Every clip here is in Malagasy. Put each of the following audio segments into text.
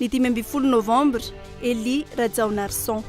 Ny 10 Novambra, Eli Rajaonarson.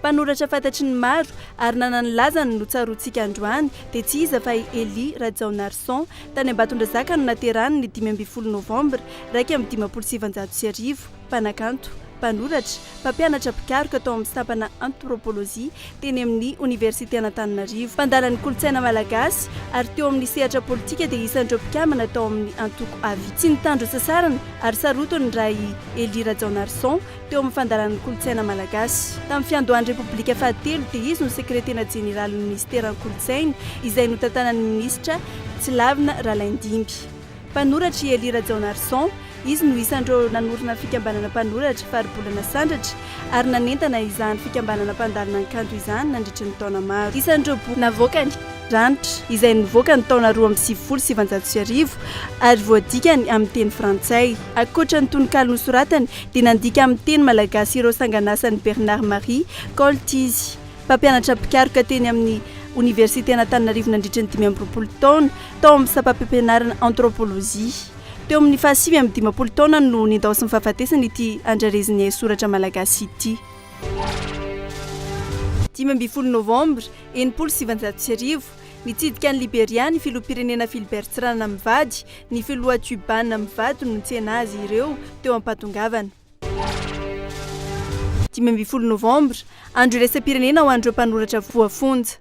Mpanoratra fantatry ny maro ary nanana ny lazany no tsaroantsika androany dia tsy iza fa Eli Rajaonarson tany Ambatondrazaka no naterahany ny 10 Novambra 1970 mpanakanto, mpanoratra, mpampianatra mpikaroka tao amin'ny sampana antropolojia teny amin'ny Université Antananarivo, mpandala ny kolontsaina malagasy ary teo amin'ny sehatra politika dia isan'ireo mpikamana tao amin'ny antoko avy. Tsy nitandro sasarana ary sarotony ray Eli Rajaonarson teo amin'ny fandaran'ny kolontsaina malagasy. Tamin'ny fiandohan'ny Repoblika fahatelo dia izy no sekretena jeneraly ny ministeran'ny kolontsaina izay notantanan'ny minitra Tsilavina Ralaindimby. Mpanoratra Eli Rajaonarson, izy no isan'ireo nanorina fikambanana mpanoratra faribolana sandratra ary nanentana izany fikambanana mpandalina ny kanto izany nandritra ny taona maro. Isan'ireo boky navokany ranitra izay nivoaka ny taona 2070 ary voadikany amin'ny teny frantsay. Ankoatra ny tononkalo nosoratany dia nandika amin'ny teny malagasy ireo sanganasany Bernard Marie Kolo TV, mpampianatra mpikaroka teny amin'ny Université Antananarivo nandritra ny 20 taona tao amin'ny sapam-pampianarana antropolojia. Teo amin'ny fahasivy amin'ny 10 taona no nindao sy nifahafatesana ity andrareziny soratra malagasy ity. 10 Novambra 1970 nitsidika ny Liberia ny filoham-pirenena Philbert Tsirana mivady, ny filoha Tubana mivady no nitsena azy ireo teo ampatongavana. 10 Novambra andro iraisam-pirenena ho an'ireo mpanoratra voafonja.